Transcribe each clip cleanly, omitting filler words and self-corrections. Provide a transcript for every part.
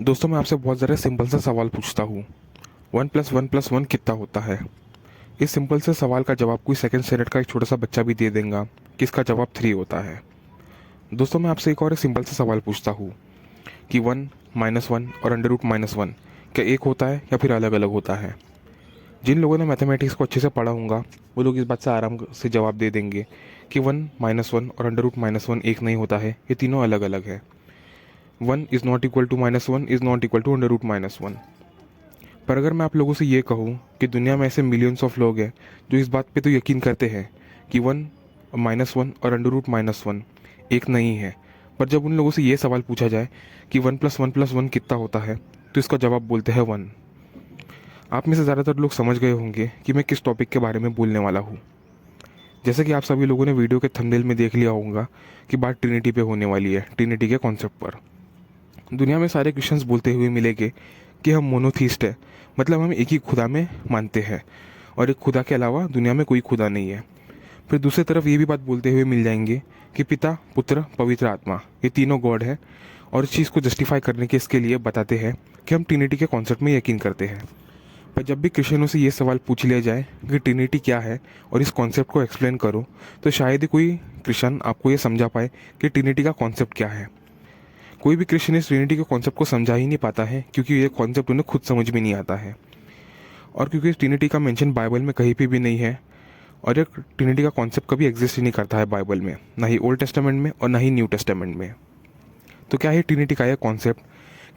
दोस्तों, मैं आपसे बहुत ज़्यादा सिंपल सा सवाल पूछता हूँ। 1+1+1 कितना होता है? इस सिंपल से सवाल का जवाब कोई सेकंड स्टैंडर्ड का एक छोटा सा बच्चा भी दे देगा कि इसका जवाब 3 होता है। दोस्तों, मैं आपसे एक और सिंपल सा सवाल पूछता हूँ कि 1 -1 और √-1 क्या एक होता है या फिर अलग अलग होता है? जिन लोगों ने मैथमेटिक्स को अच्छे से पढ़ा होगा वो लोग इस बात से आराम से जवाब दे देंगे कि 1 -1 और √-1 एक नहीं होता है, ये तीनों अलग अलग है। 1 is not equal to -1 is not equal to √-1। पर अगर मैं आप लोगों से ये कहूँ कि दुनिया में ऐसे मिलियंस ऑफ लोग हैं जो इस बात पे तो यकीन करते हैं कि 1 -1 और √-1 एक नहीं है, पर जब उन लोगों से ये सवाल पूछा जाए कि 1+1+1 कितना होता है तो इसका जवाब बोलते हैं 1। आप में से ज़्यादातर लोग समझ गए होंगे कि मैं किस टॉपिक के बारे में बोलने वाला हूँ। जैसे कि आप सभी लोगों ने वीडियो के थंबनेल में देख लिया होगा कि बात ट्रिनिटी पे होने वाली है, ट्रिनिटी के कॉन्सेप्ट पर। दुनिया में सारे क्रिश्चियंस बोलते हुए मिलेंगे कि हम मोनोथीस्ट है, मतलब हम एक ही खुदा में मानते हैं और एक खुदा के अलावा दुनिया में कोई खुदा नहीं है। फिर दूसरी तरफ ये भी बात बोलते हुए मिल जाएंगे कि पिता, पुत्र, पवित्र आत्मा ये तीनों गॉड है, और इस चीज़ को जस्टिफाई करने के इसके लिए बताते हैं कि हम ट्रिनिटी के कॉन्सेप्ट में यकीन करते हैं। पर जब भी क्रिश्चियनों से ये सवाल पूछ लिया जाए कि ट्रिनिटी क्या है और इस कॉन्सेप्ट को एक्सप्लेन करो, तो शायद ही कोई क्रिश्चियन आपको ये समझा पाए कि ट्रिनिटी का कॉन्सेप्ट क्या है। कोई भी क्रिश्चियन इस ट्रिनिटी के कॉन्सेप्ट को समझा ही नहीं पाता है, क्योंकि ये कॉन्सेप्ट उन्हें खुद समझ में नहीं आता है, और क्योंकि इस ट्रिनिटी का मेंशन बाइबल में कहीं पे भी नहीं है, और ये ट्रिनिटी का कॉन्सेप्ट कभी एग्जिस्ट ही नहीं करता है बाइबल में, ना ही ओल्ड टेस्टामेंट में और ना ही न्यू टेस्टामेंट में। तो क्या है ट्रिनिटी का यह कॉन्सेप्ट,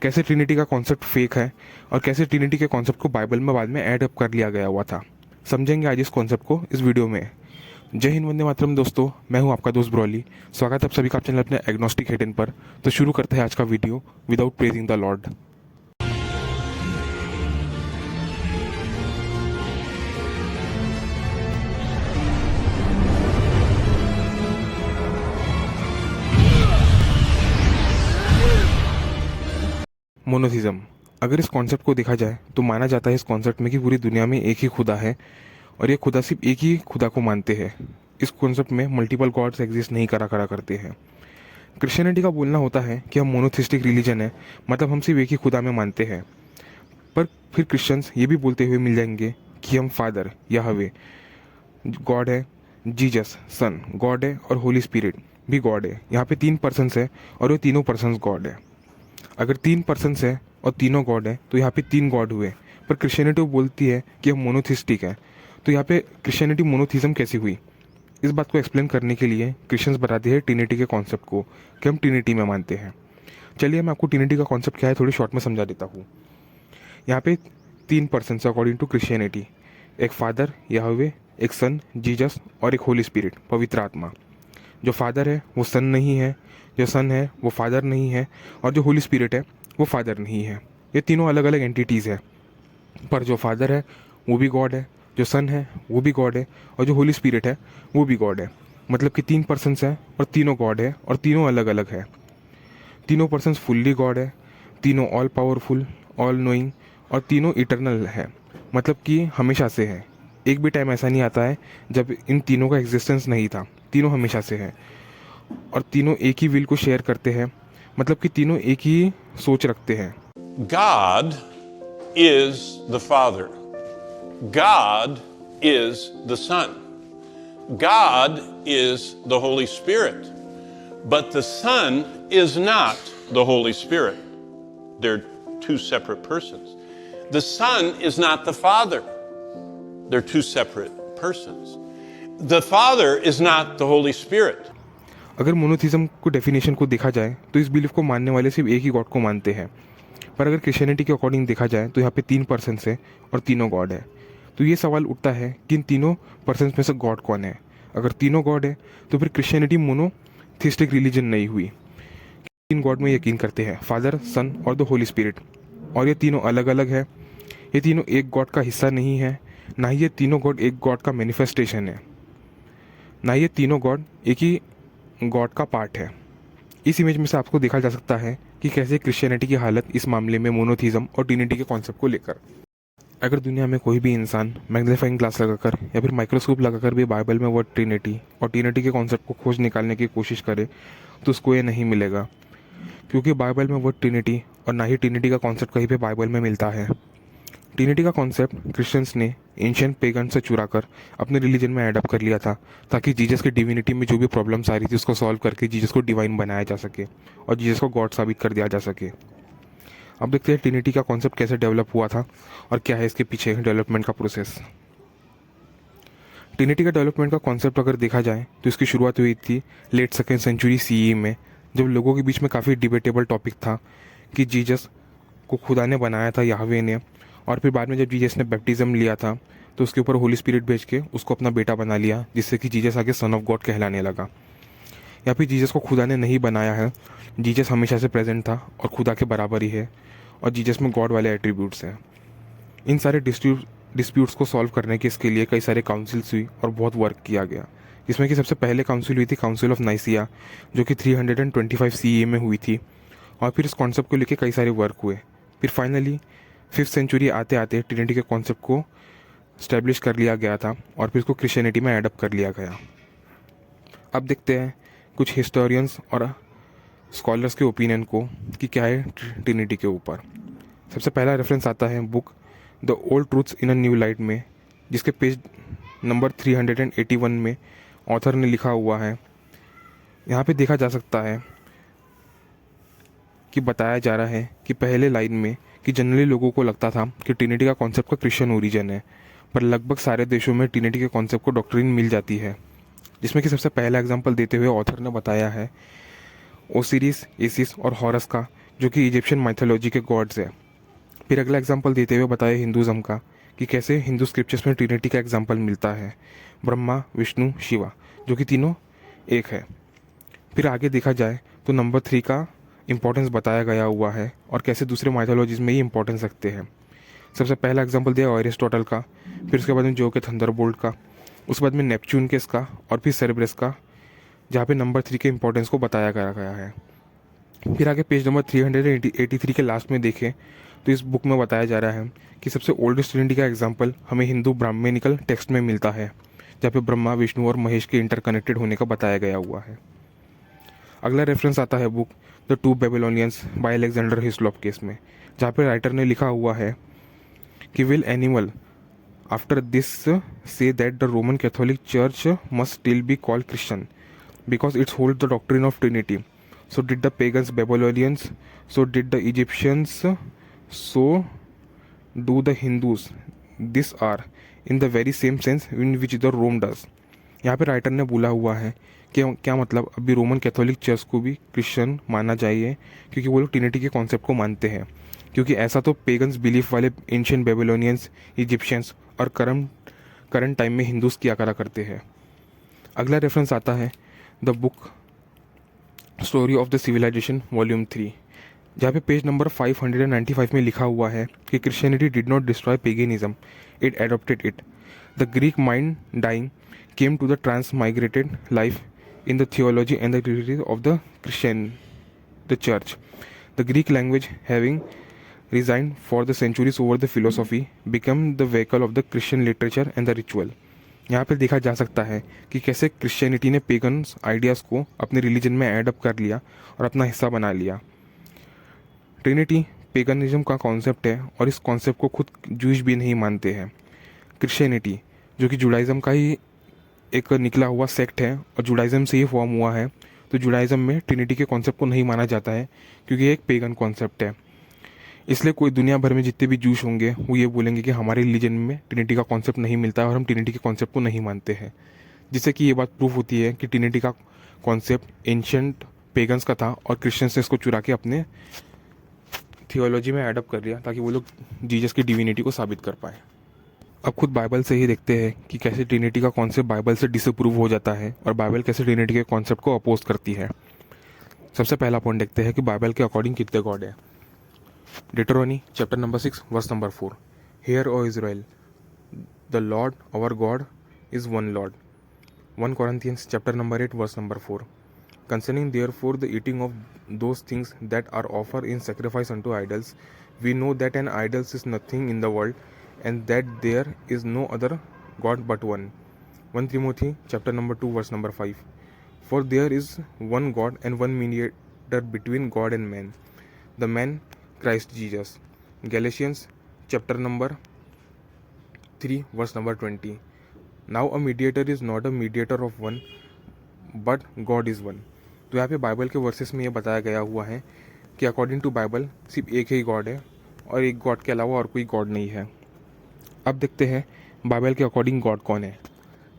कैसे ट्रिनिटी का कॉन्सेप्ट फेक है, और कैसे ट्रिनिटी के कॉन्सेप्ट को बाइबल में बाद में ऐड अप कर लिया गया हुआ था, समझेंगे आज इस कॉन्सेप्ट को इस वीडियो में। जय हिंद, वंदे मातरम। दोस्तों, मैं हूं आपका दोस्त ब्रॉली। स्वागत है आप सभी का चैनल अपने एग्नोस्टिक हेडन पर। तो शुरू करते हैं आज का video without praising the Lord. Monotheism, अगर इस कॉन्सेप्ट को देखा जाए तो माना जाता है इस कॉन्सेप्ट में कि पूरी दुनिया में एक ही खुदा है, और ये खुदा सिर्फ एक ही खुदा को मानते हैं। इस कॉन्सेप्ट में मल्टीपल गॉड्स एग्जिस्ट नहीं करा करते हैं। क्रिश्चियनिटी का बोलना होता है कि हम मोनोथिस्टिक रिलीजन है, मतलब हम सिर्फ एक ही खुदा में मानते हैं। पर फिर क्रिश्चियंस ये भी बोलते हुए मिल जाएंगे कि हम फादर याहवे गॉड है, जीसस सन गॉड है, और होली स्पिरिट भी गॉड है। यहाँ पे 3 पर्सन्स है और वो तीनों पर्सन्स गॉड है। अगर 3 पर्सन्स है और तीनों गॉड है तो यहाँ पे 3 गॉड हुए। पर क्रिश्चियनिटी बोलती है कि हम मोनोथिस्टिक है, तो यहाँ पे क्रिश्चियनिटी मोनोथिज्म कैसी हुई? इस बात को एक्सप्लेन करने के लिए क्रिश्चियंस बताते हैं ट्रिनिटी के कॉन्सेप्ट को कि हम ट्रिनिटी में मानते हैं। चलिए मैं आपको ट्रिनिटी का कॉन्सेप्ट क्या है थोड़ी शॉर्ट में समझा देता हूँ। यहाँ पे 3 पर्सन्स अकॉर्डिंग टू क्रिश्चियनिटी, एक फादर याहवे, एक सन जीसस, और एक होली स्पिरिट पवित्र आत्मा। जो फादर है वो सन नहीं है, जो सन है वो फादर नहीं है, और जो होली स्पिरिट है वो फादर नहीं है। ये तीनों अलग अलग एंटिटीज़ है, पर जो फादर है वो भी गॉड है, जो सन है वो भी गॉड है, और जो होली स्पिरिट है वो भी गॉड है। मतलब कि 3 पर्सन्स हैं और तीनों गॉड है, और तीनों अलग अलग है। तीनों पर्सन्स फुल्ली गॉड है, तीनों ऑल पावरफुल, ऑल नोइंग, और तीनों इटर्नल है, मतलब कि हमेशा से है। एक भी टाइम ऐसा नहीं आता है जब इन तीनों का एग्जिस्टेंस नहीं था। तीनों हमेशा से है, और तीनों एक ही विल को शेयर करते हैं, मतलब कि तीनों एक ही सोच रखते हैं। God is the Father. God is the Son. God is the Holy Spirit. But the Son is not the Holy Spirit. They're two separate persons. The Son is not the Father. They're two separate persons. The Father is not the Holy Spirit. अगर monotheism को definition को देखा जाए तो इस belief को मानने वाले सिर्फ एक ही गॉड को मानते हैं। पर अगर क्रिश्चियनिटी के अकॉर्डिंग देखा जाए तो यहाँ पे 3 पर्सन्स है और तीनों गॉड है। तो ये सवाल उठता है कि इन तीनों पर्सन्स में से गॉड कौन है? अगर तीनों गॉड है तो फिर क्रिश्चियनिटी मोनोथिस्टिक रिलीजन नहीं हुई। 3 गॉड में यकीन करते हैं, फादर, सन और द होली स्पिरिट, और ये तीनों अलग अलग है। ये तीनों एक गॉड का हिस्सा नहीं है, ना ही ये तीनों गॉड एक गॉड का मैनिफेस्टेशन है, ना ये तीनों गॉड एक ही गॉड का पार्ट है। इस इमेज में से आपको देखा जा सकता है कि कैसे क्रिश्चियनिटी की हालत इस मामले में मोनोथिज्म और ट्रिनिटी के कॉन्सेप्ट को लेकर। अगर दुनिया में कोई भी इंसान मैग्नीफाइंग ग्लास लगाकर या फिर माइक्रोस्कोप लगाकर भी बाइबल में वर्ड ट्रिनिटी और ट्रिनिटी के कॉन्सेप्ट को खोज निकालने की कोशिश करे तो उसको ये नहीं मिलेगा, क्योंकि बाइबल में वर्ड ट्रिनिटी और ना ही ट्रिनिटी का कॉन्सेप्ट कहीं पे बाइबल में मिलता है। ट्रिनिटी का कॉन्सेप्ट क्रिश्चियंस ने एंशियंट पेगन से चुरा कर अपने रिलीजन में एडप्ट कर लिया था, ताकि जीसस की डिविनिटी में जो भी प्रॉब्लम्स आ रही थी उसको सॉल्व करके जीसस को डिवाइन बनाया जा सके और जीसस को गॉड साबित कर दिया जा सके। अब देखते हैं ट्रिनिटी का कॉन्सेप्ट कैसे डेवलप हुआ था और क्या है इसके पीछे डेवलपमेंट का प्रोसेस। ट्रिनिटी का डेवलपमेंट का कॉन्सेप्ट अगर देखा जाए तो इसकी शुरुआत हुई थी लेट सेकेंड सेंचुरी सीई में, जब लोगों के बीच में काफ़ी डिबेटेबल टॉपिक था कि जीसस को खुदा ने बनाया था, याहवे ने, और फिर बाद में जब जीसस ने बैप्टिज्म लिया था तो उसके ऊपर होली स्पिरिट भेज के उसको अपना बेटा बना लिया, जिससे कि जीसस आगे सन ऑफ गॉड कहलाने लगा। या फिर जीसस को खुदा ने नहीं बनाया है, जीसस हमेशा से प्रेजेंट था और खुदा के बराबर ही है और जीसस में गॉड वाले एट्रीब्यूट्स हैं। इन सारे डिस्प्यूट्स को सॉल्व करने के इसके लिए कई सारे काउंसिल्स हुई और बहुत वर्क किया गया, जिसमें कि सबसे पहले काउंसिल हुई थी काउंसिल ऑफ नाइसिया, जो कि 325 सीई में हुई थी। और फिर इस कॉन्सेप्ट को लेके कई सारे वर्क हुए। फिर फाइनली 5th सेंचुरी आते आते ट्रिनिटी के कॉन्सेप्ट को स्टैब्लिश कर लिया गया था और फिर इसको क्रिश्चियनिटी में एडप्ट कर लिया गया। अब देखते हैं कुछ हिस्टोरियंस और स्कॉलर्स के ओपिनियन को कि क्या है ट्रिनिटी के ऊपर। सबसे पहला रेफरेंस आता है book the old truths in a new light में, जिसके पेज नंबर 381 में ऑथर ने लिखा हुआ है। यहाँ पे देखा जा सकता है कि बताया जा रहा है कि पहले लाइन में कि जनरली लोगों को लगता था कि ट्रिनिटी का कॉन्सेप्ट का क्रिश्चियन ओरिजिन है, पर लगभग सारे देशों में ट्रिनिटी के कॉन्सेप्ट को डॉक्ट्रिन मिल जाती है, जिसमें कि सबसे पहला एग्जांपल देते हुए ऑथर ने बताया है ओसिरिस, एसिस और हॉरस का, जो कि इजिप्शियन माइथोलॉजी के गॉड्स है। फिर अगला एग्जांपल देते हुए बताया हिंदुज़म का कि कैसे हिंदू स्क्रिप्चर्स में ट्रिनिटी का एग्जांपल मिलता है, ब्रह्मा, विष्णु, शिवा, जो कि तीनों एक है। फिर आगे देखा जाए तो नंबर 3 का इंपॉर्टेंस बताया गया हुआ है और कैसे दूसरे माइथोलॉजीज में ही इंपॉर्टेंस रखते हैं। सबसे पहला एग्जांपल दिया एरिस्टोटल का, फिर उसके बाद में जो के थंडरबोल्ट का, उसके बाद में नेपच्यून के इसका और फिर सेरेब्रस का, जहाँ पे नंबर 3 के इंपॉर्टेंस को बताया गया है। फिर आगे पेज नंबर 383 के लास्ट में देखें तो इस बुक में बताया जा रहा है कि सबसे ओल्डेस्ट ट्रिनिटी का एग्जाम्पल हमें हिंदू ब्राह्मणिकल टेक्स्ट में मिलता है, जहाँ पे ब्रह्मा, विष्णु और महेश के इंटरकनेक्टेड होने का बताया गया हुआ है। अगला रेफरेंस आता है book the two Babylonians by Alexander Hislop case में, जहाँ पे राइटर ने लिखा हुआ है कि will animal after this say that the Roman Catholic church must still be called Christian because it's hold the doctrine of Trinity, so did the pagans Babylonians, so did the Egyptians, so do the Hindus. These are in the very same sense in which the Rome does. यहाँ पे writer ने बोला हुआ है कि क्या मतलब अभी रोमन कैथोलिक चर्च को भी क्रिश्चियन मानना चाहिए, क्योंकि वो लोग ट्रिनिटी के कॉन्सेप्ट को मानते हैं, क्योंकि ऐसा तो पेगन्स बिलीफ वाले एंशियंट बेबीलोनियंस, इजिप्शियंस और करंट टाइम में हिंदूज किया करा करते हैं। अगला रेफरेंस आता है the book story of the civilisation volume 3, जहाँ पे पेज नंबर 595 में लिखा हुआ है कि Christianity did not destroy paganism, it adopted it. The Greek mind dying came to the transmigrated life in the theology and the literature of the church. The Greek language having resigned for the centuries over the philosophy became the vehicle of the Christian literature and the ritual। यहाँ पे देखा जा सकता है कि कैसे Christianity ने pagans ideas को अपने रिलीजन में एडअप कर लिया और अपना हिस्सा बना लिया। ट्रिनिटी पेगनिज्म का कॉन्सेप्ट है और इस कॉन्सेप्ट को खुद जूश भी नहीं मानते हैं। क्रिश्चियनिटी जो कि जुडाइज़म का ही एक निकला हुआ सेक्ट है और जुडाइज़म से ही फॉर्म हुआ है, तो जुडाइज़म में ट्रिनिटी के कॉन्सेप्ट को नहीं माना जाता है क्योंकि ये एक पेगन कॉन्सेप्ट है। इसलिए कोई दुनिया भर में जितने भी जूश होंगे वो ये बोलेंगे कि हमारे रिलीजन में ट्रिनिटी का कॉन्सेप्ट नहीं मिलता है और हम ट्रिनिटी के कॉन्सेप्ट को नहीं मानते हैं, जिससे कि ये बात प्रूफ होती है कि ट्रिनिटी का कॉन्सेप्ट एंशियंट पेगन्स का था और क्रिश्चियंस ने इसको चुरा के अपने थियोलॉजी में एडअप कर लिया ताकि वो लोग जीसस की डिविनिटी को साबित कर पाए। अब खुद बाइबल से ही देखते हैं कि कैसे ट्रिनिटी का कॉन्सेप्ट बाइबल से डिसअप्रूव हो जाता है और बाइबल कैसे ट्रिनिटी के कॉन्सेप्ट को अपोज करती है। सबसे पहला पॉइंट देखते हैं कि बाइबल के अकॉर्डिंग कितने गॉड है। Deuteronomy chapter number 6 verse number 4, Hear, O Israel, the Lord our God is one Lord. 1 Corinthians chapter number 8 verse number 4, Concerning therefore the eating of those things that are offered in sacrifice unto idols, we know that an idol is nothing in the world, and that there is no other God but one. 1 Timothy chapter number 2 verse number 5, For there is one God and one mediator between God and man, the man Christ Jesus. Galatians chapter number 3 verse number 20. Now a mediator is not a mediator of one but God is one. तो यहाँ पे Bible के versus में ये बताया गया हुआ है कि अकॉर्डिंग टू बाइबल सिर्फ एक ही गॉड है और एक गॉड के अलावा और कोई गॉड नहीं है। अब देखते हैं बाइबल के अकॉर्डिंग गॉड कौन है।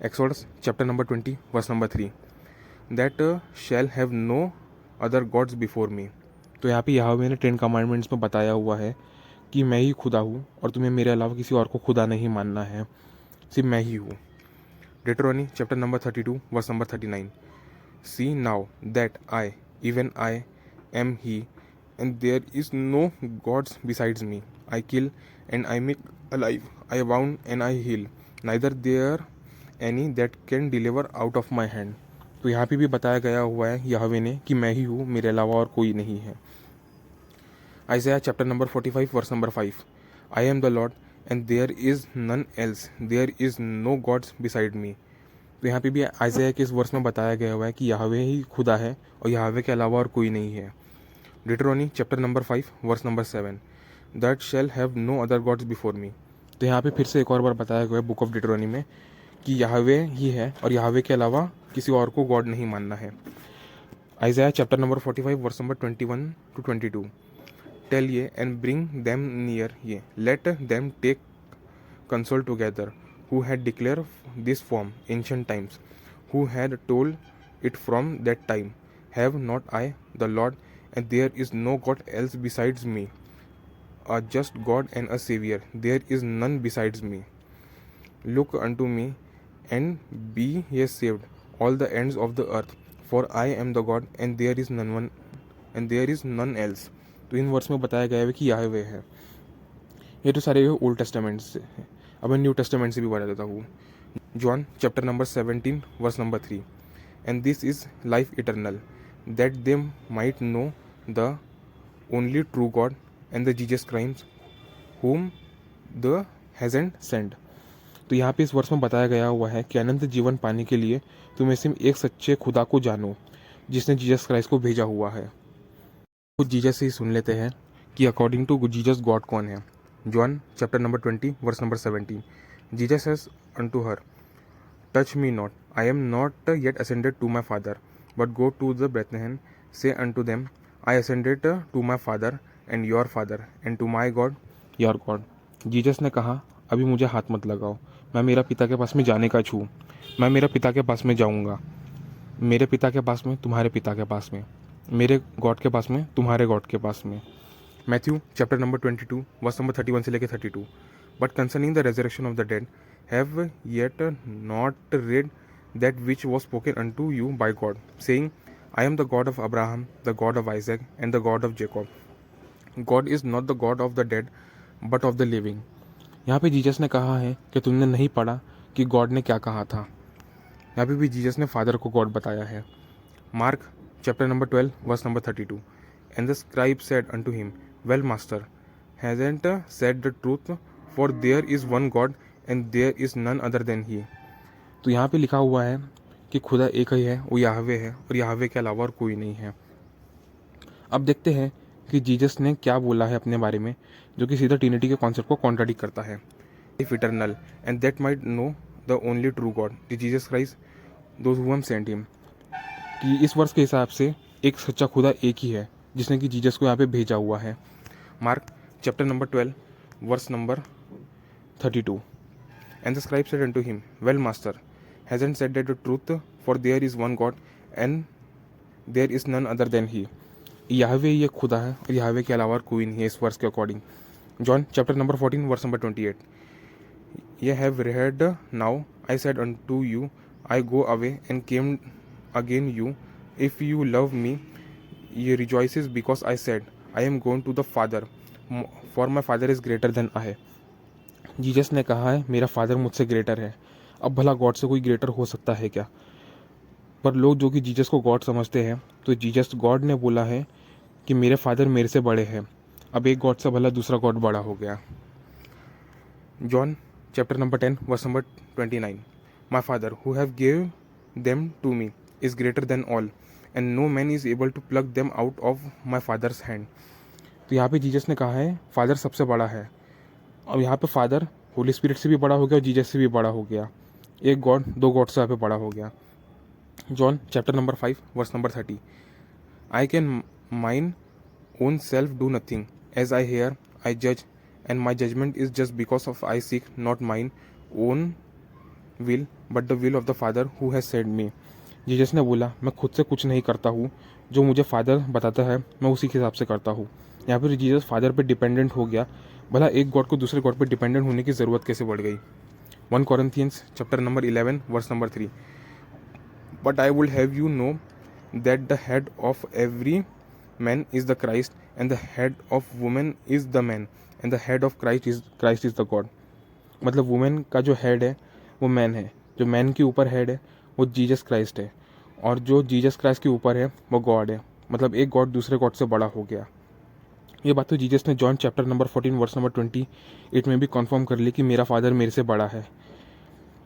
Exodus chapter number 20 verse number 3, that shall have no other gods before me. तो यहाँ पे यहोवा ने 10 कमांडमेंट्स में बताया हुआ है कि मैं ही खुदा हूँ और तुम्हें मेरे अलावा किसी और को खुदा नहीं मानना है, सिर्फ मैं ही हूँ। Deuteronomy chapter number 32 verse number 39, see now that I even I am he and there is no gods besides me. I kill and I make alive, I wound and I heal, neither there any that can deliver out of my hand. तो यहाँ पे भी बताया गया हुआ है यहोवा ने कि मैं ही हूँ, मेरे अलावा और कोई नहीं है। Isaiah chapter number 45 verse number 5, I am the Lord and there is none else, there is no gods beside me. तो यहाँ पे भी आइज़ाया के इस वर्स में बताया गया हुआ है कि यहोवा ही खुदा है और यहोवा के अलावा और कोई नहीं है। Deuteronomy chapter number 5 verse number 7, that shall have no other gods before me. तो यहाँ पे फिर से एक और बार बताया गया है बुक ऑफ डिट्रोनी में कि यहोवा ही है और यहोवा के अलावा किसी और को गॉड नहीं मानना है। Isaiah chapter number 45 verse number 21 to 22, tell ye and bring them near ye, let them take counsel together, who had declared this form ancient times, who had told it from that time, have not I the Lord and there is no God else besides me, a just God and a Savior, there is none besides me. Look unto me and be ye saved, all the ends of the earth, for I am the God and there is none else. तो इन words में बताया गया है कि यहोवा है। ये तो सारे ओल्ड टेस्टामेंट से है। अब मैं न्यू टेस्टामेंट से भी बता देता हूँ। John chapter number 17 verse number 3, and this is life eternal, that they might know the only true God and the Jesus Christ whom the hasn't sent. तो यहाँ पे इस वर्ष में बताया गया हुआ है कि अनंत जीवन पाने के लिए तुम्हें सिर्फ एक सच्चे खुदा को जानो जिसने जीसस क्राइस्ट को भेजा हुआ है। कुछ जीसस से ही सुन लेते हैं कि अकॉर्डिंग टू जीसस गॉड कौन है। John chapter number 20 verse number 17, Jesus says unto her, touch me not, I am not yet ascended to my father, but go to the Bethlehem, say unto them, I ascended to my father and your father, and to my God your God. Jesus ने कहा, अभी मुझे हाथ मत लगाओ, मैं मेरा पिता के पास में जाने का छूँ, मैं मेरे पिता के पास में जाऊँगा, मेरे पिता के पास में तुम्हारे पिता के पास में, मेरे गॉड के पास में तुम्हारे गॉड के पास में। Matthew chapter number 22 verse number 31 से लेकर 32, but concerning the resurrection of the dead have yet not read that which was spoken unto you by God, saying, I am the God of Abraham, the God of Isaac, and the God of Jacob. God is not the God of the dead, but of the living. यहाँ पे Jesus ने कहा है कि तुमने नहीं पढ़ा कि गॉड ने क्या कहा था। यहाँ पे भी जीसस ने फादर को गॉड बताया है। Mark chapter number 12 verse number 32, and the scribe said unto him, well master, hasn't said the truth, for there is one God and there is none other than he. तो यहाँ पे लिखा हुआ है कि खुदा एक ही है, वो यहोवा है और यहोवा के अलावा और कोई नहीं है। अब देखते हैं कि जीसस ने क्या बोला है अपने बारे में, जो कि सीधा ट्रिनिटी के कॉन्सेप्ट को कॉन्ट्राडिक्ट करता है। If eternal and that might know the only true God the Jesus Christ those who have sent him, कि इस वर्ष के हिसाब से एक सच्चा खुदा एक ही है जिसने कि जीसस को यहाँ पे भेजा हुआ है। Mark chapter number 12 verse number 32, and the scribe said unto him, well master, hasn't said that the truth, for there is one God and there is none other than he. यहोवा ही एक खुदा है और यहोवा के अलावा कोई नहीं है इस वर्स के according. John chapter number 14 verse number 28, ye have read now, I said unto you, I go away and came again you, if you love me, ye rejoices because I said, I am going to the Father, for my Father is greater than I. Jesus ने कहा है मेरा father मुझसे greater है। अब भला God से कोई ग्रेटर हो सकता है क्या? पर लोग जो कि जीसस को गॉड समझते हैं, तो जीसस गॉड ने बोला है कि मेरे फादर मेरे से बड़े हैं। अब एक गॉड से भला दूसरा गॉड बड़ा हो गया। John chapter number 10 verse number 29, my father who have give them to me is greater than all and no man is able to plug them out of my father's hand. तो यहाँ पे Jesus ने कहा है father सबसे बड़ा है। अब यहाँ पे फादर होली स्पिरिट से भी बड़ा हो गया और जीसस से भी बड़ा हो गया। एक गॉड दो गॉड से यहाँ पे बड़ा हो गया। John chapter number 5 verse number 30, I can mine own self do nothing, as I hear I जज, and my judgement is just because of I seek not mine own will but the will of the father who has sent me. Jesus ने बोला मैं खुद से कुछ नहीं करता हूँ, जो मुझे फादर बताता है मैं उसी के हिसाब से करता हूँ। यहाँ पर जीसस फादर पे डिपेंडेंट हो गया। भला एक गॉड को दूसरे गॉड पे डिपेंडेंट होने की ज़रूरत कैसे बढ़ गई। 1 Corinthians chapter number 11 verse number 3, but I would have you know that the head of every man is the Christ, and the head of women is the man, and the head of Christ is the God. मतलब women का जो head है वो man है, जो man के ऊपर head है वो जीसस क्राइस्ट है, और जो जीसस क्राइस्ट के ऊपर है वो गॉड है। मतलब एक गॉड दूसरे गॉड से बड़ा हो गया। ये बात तो जीसस ने John chapter number 14 verse number 28 में भी कन्फर्म कर ली कि मेरा फादर मेरे से बड़ा है।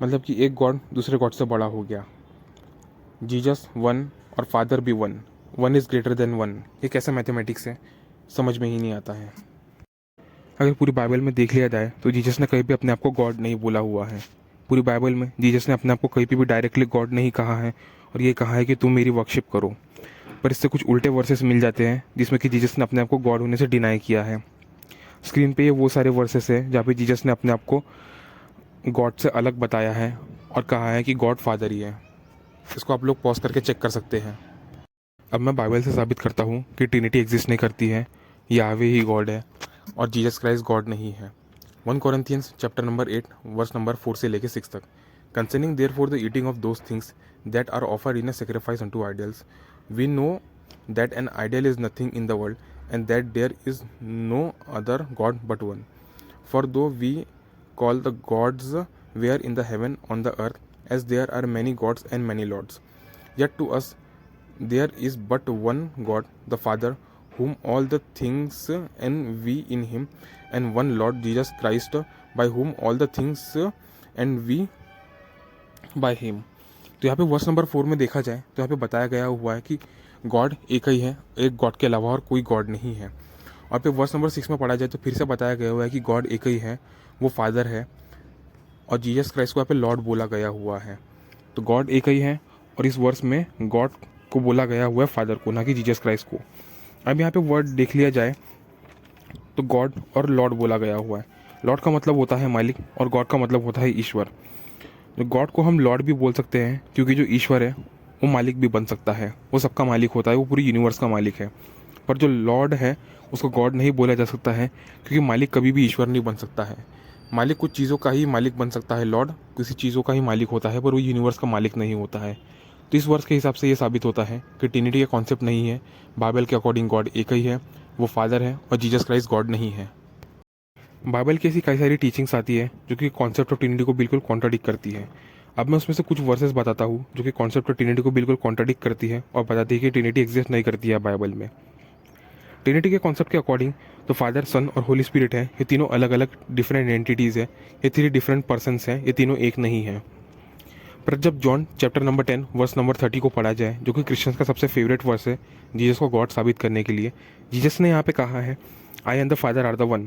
मतलब कि एक गॉड दूसरे गॉड से बड़ा हो गया। जीसस वन और फादर भी one, one is greater than one. ये कैसा मैथमेटिक्स है, समझ में ही नहीं आता है। अगर पूरी बाइबल में देख लिया जाए तो जीसस ने कहीं भी अपने आप को गॉड नहीं बोला हुआ है। पूरी बाइबल में जीसस ने अपने आप को कहीं पे भी डायरेक्टली गॉड नहीं कहा है, और ये कहा है कि तुम मेरी वर्शिप करो। पर इससे कुछ उल्टे वर्सेस मिल जाते हैं जिसमें कि जीसस ने अपने आप को गॉड होने से डिनाई किया है। स्क्रीन पे ये वो सारे वर्सेस हैं जहाँ पे जीसस ने अपने आप को गॉड से अलग बताया है और कहा है कि गॉड फादर ही है। इसको आप लोग पॉज करके चेक कर सकते हैं। अब मैं बाइबल से साबित करता हूँ कि ट्रिनिटी एग्जिस्ट नहीं करती है, याहवे ही गॉड है और जीसस क्राइस्ट गॉड नहीं है। 1 Corinthians chapter number 8 verse number 4 से लेके 6 तक, concerning therefore the eating of those things that are offered in a sacrifice unto idols, we know that an idol is nothing in the world and that there is no other God but one, for though we call the gods were in the heaven on the earth, as there are many gods and many lords, yet to us there is but one God, the Father, whom all the things, and we in him, and one Lord Jesus Christ, by whom all the things, and we by him। तो यहाँ पे verse number 4 में देखा जाए तो यहाँ पे बताया गया हुआ है कि गॉड एक ही है, एक गॉड के अलावा और कोई गॉड नहीं है। और फिर वर्स नंबर 6 में पढ़ा जाए तो फिर से बताया गया हुआ है कि गॉड एक ही है, वो फादर है, और जीसस क्राइस्ट को यहाँ पे लॉर्ड बोला गया हुआ है। तो गॉड एक ही है और इस वर्स में गॉड को बोला गया हुआ है फादर को, ना कि जीसस क्राइस्ट को। अब यहाँ पे वर्ड देख लिया जाए तो गॉड और लॉर्ड बोला गया हुआ है। लॉर्ड का मतलब होता है मालिक और गॉड का मतलब होता है ईश्वर। जो गॉड को हम लॉर्ड भी बोल सकते हैं क्योंकि जो ईश्वर है वो मालिक भी बन सकता है, वो सबका मालिक होता है, वो पूरी यूनिवर्स का मालिक है। पर जो लॉर्ड है उसको गॉड नहीं बोला जा सकता है क्योंकि मालिक कभी भी ईश्वर नहीं बन सकता है। मालिक कुछ चीज़ों का ही मालिक बन सकता है, लॉर्ड किसी चीज़ों का ही मालिक होता है, पर वो यूनिवर्स का मालिक नहीं होता है। तो इस वर्ष के हिसाब से ये साबित होता है कि ट्रिनिटी का कॉन्सेप्ट नहीं है। बाइबल के अकॉर्डिंग गॉड एक ही है, वो फादर है, और जीसस क्राइस्ट गॉड नहीं है। बाइबल की ऐसी कई सारी टीचिंग्स आती है जो कि कॉन्सेप्ट ऑफ ट्रिनिटी को बिल्कुल कॉन्ट्राडिक्ट करती है। अब मैं उसमें से कुछ वर्सेस बताता हूँ जो कि कॉन्सेप्ट ऑफ ट्रिनिटी को बिल्कुल कॉन्ट्राडिक्ट करती है और बताती है कि ट्रिनिटी एग्जिस्ट नहीं करती है बाइबल में। ट्रिनिटी के कॉन्सेप्ट के अकॉर्डिंग तो फादर, सन और होली स्पिरिट है, ये तीनों अलग अलग डिफरेंट एंटिटीज़ है, ये 3 डिफरेंट पर्सन्स हैं, ये तीनों एक नहीं है। पर जब John chapter number 10 verse number 30 को पढ़ा जाए, जो कि क्रिश्चियंस का सबसे फेवरेट वर्स है जीसस को गॉड साबित करने के लिए, जीसस ने यहाँ पे कहा है I and the father are the one.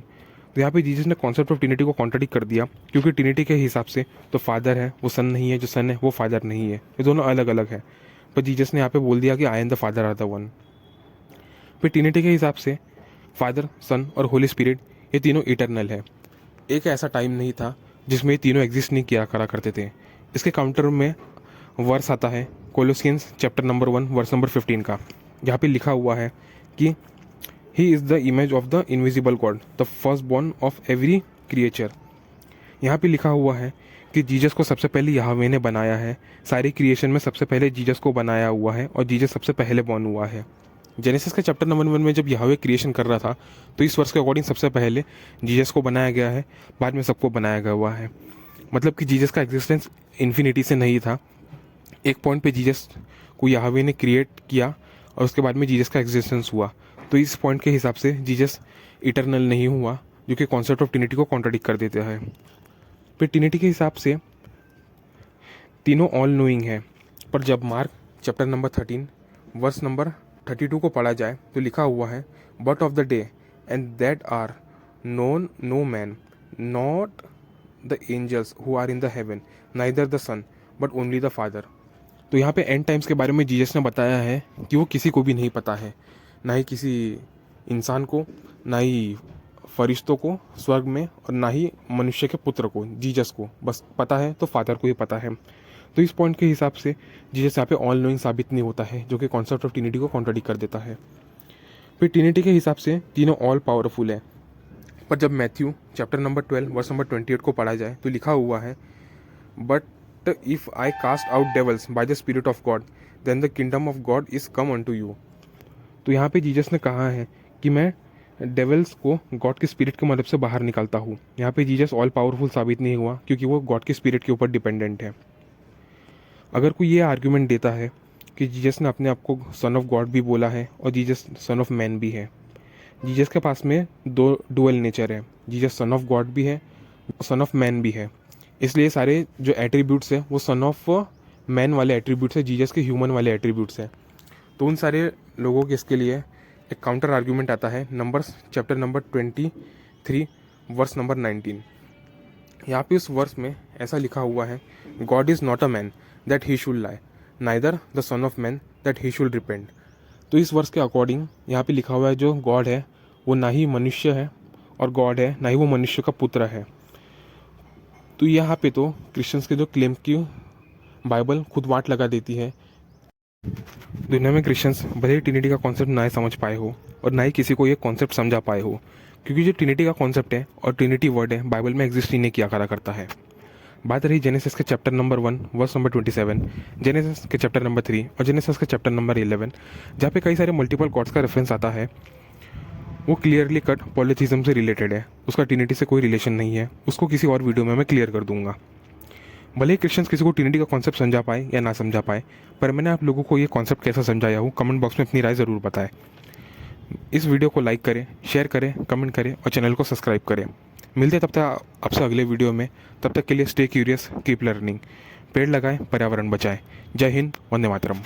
तो यहाँ पे जीसस ने कॉन्सेप्ट ऑफ ट्रिनिटी को कॉन्ट्राडिक्ट कर दिया क्योंकि ट्रिनिटी के हिसाब से तो फादर है वो सन नहीं है, जो सन है वो फादर नहीं है, ये दोनों अलग अलग है। पर जीसस ने यहाँ पे बोल दिया कि I and the father are the one. फिर ट्रिनिटी के हिसाब से फादर, सन और होली स्पिरिट ये तीनों इटर्नल है। एक ऐसा टाइम नहीं था जिसमें ये तीनों एग्जिस्ट नहीं किया करा करते थे। इसके काउंटर में वर्स आता है कोलोसियंस चैप्टर नंबर 1 वर्स नंबर 15 का, जहाँ पे लिखा हुआ है कि he is the image of the invisible God, the first born of every creature. यहाँ पे लिखा हुआ है कि जीसस को सबसे पहले यहोवा ने बनाया है, सारी क्रिएशन में सबसे पहले जीसस को बनाया हुआ है और जीसस सबसे पहले बॉर्न हुआ है। जेनेसिस के चैप्टर नंबर 1 में जब यहोवा क्रिएशन कर रहा था तो इस वर्ष के अकॉर्डिंग सबसे पहले जीसस को बनाया गया है, बाद में सबको बनाया गया हुआ है। मतलब कि जीसस का एग्जिस्टेंस इन्फिनिटी से नहीं था, एक पॉइंट पे जीसस को यहोवा ने क्रिएट किया और उसके बाद में जीसस का एग्जिस्टेंस हुआ। तो इस पॉइंट के हिसाब से जीसस इटर्नल नहीं हुआ, जो कि कॉन्सेप्ट ऑफ ट्रिनिटी को कॉन्ट्राडिक्ट कर देता है। फिर ट्रिनिटी के हिसाब से तीनों ऑल नोइंग है, पर जब Mark chapter number 13 verse number 32 को पढ़ा जाए तो लिखा हुआ है but of the day and that are known no man not the angels who are in the heaven neither the son but only the father. तो यहाँ पे एंड टाइम्स के बारे में जीसस ने बताया है कि वो किसी को भी नहीं पता है, ना ही किसी इंसान को, ना ही फरिश्तों को स्वर्ग में, और ना ही मनुष्य के पुत्र को, जीसस को। बस पता है तो फादर को ही पता है। तो इस पॉइंट के हिसाब से जीसस यहाँ पे ऑल नोइंग साबित नहीं होता है, जो कि कॉन्सेप्ट ऑफ ट्रिनिटी को कॉन्ट्राडिक्ट कर देता है। फिर ट्रिनिटी के हिसाब से तीनों ऑल पावरफुल है, पर जब Matthew chapter number 12 verse number 28 को पढ़ा जाए तो लिखा हुआ है, but if I cast out devils by the spirit of God then the kingdom of God is come unto you. तो यहाँ पे जीसस ने कहा है कि मैं डेवल्स को गॉड के स्पिरिट की मदद से बाहर निकालता हूँ। यहाँ पे जीसस ऑल पावरफुल साबित नहीं हुआ, क्योंकि वो गॉड के स्पिरिट के ऊपर डिपेंडेंट है। अगर कोई ये आर्ग्यूमेंट देता है कि जीसस ने अपने आप को सन ऑफ गॉड भी बोला है और जीसस सन ऑफ मैन भी है, जीसस के पास में दो डुअल नेचर है, जीसस सन ऑफ गॉड भी है, सन ऑफ मैन भी है। इसलिए सारे जो एट्रीब्यूट्स है वो सन ऑफ मैन वाले एट्रीब्यूट्स है, जीसस के ह्यूमन वाले एट्रीब्यूट्स है। तो उन सारे लोगों के इसके लिए एक काउंटर आर्ग्यूमेंट आता है Numbers chapter number 23 verse number 19। यहाँ पे उस वर्स में ऐसा लिखा हुआ है, God is not a man that he should lie neither the son of man that he should repent. तो इस वर्स के अकॉर्डिंग यहाँ पे लिखा हुआ है जो गॉड है वो ना ही मनुष्य है और गॉड है ना ही वो मनुष्य का पुत्र है। तो यहाँ पे तो क्रिश्चियंस के जो क्लेम की बाइबल खुद वाट लगा देती है। दुनिया में क्रिश्चियंस भले ही ट्रिनिटी का कॉन्सेप्ट ना समझ पाए हो और ना ही किसी को ये कॉन्सेप्ट समझा पाए हो, क्योंकि जो ट्रिनिटी का कॉन्सेप्ट है और ट्रिनिटी वर्ड है बाइबल में एग्जिस्ट ही नहीं किया करा करता है। बात रही जेनेसिस के chapter number 1 verse number 27, Genesis के चैप्टर नंबर 3 और जेनेसिस के चैप्टर नंबर 11, जहाँ पे कई सारे मल्टीपल गॉड्स का रेफरेंस आता है, वो क्लियरली कट पॉलीथिज्म से रिलेटेड है, उसका ट्रिनिटी से कोई रिलेशन नहीं है। उसको किसी और वीडियो में मैं क्लियर कर दूंगा। भले ही क्रिश्चियंस किसी को ट्रिनिटी का कॉन्सेप्ट समझा पाए या ना समझा पाए, पर मैंने आप लोगों को ये कॉन्सेप्ट कैसा समझाया हूँ कमेंट बॉक्स में अपनी राय ज़रूर बताएं। इस वीडियो को लाइक करें, शेयर करें, कमेंट करें और चैनल को सब्सक्राइब करें। मिलते तब तक आपसे अगले वीडियो में। तब तक के लिए स्टे क्यूरियस, कीप लर्निंग। पेड़ लगाएं, पर्यावरण बचाएं। जय हिंद, वंदे मातरम।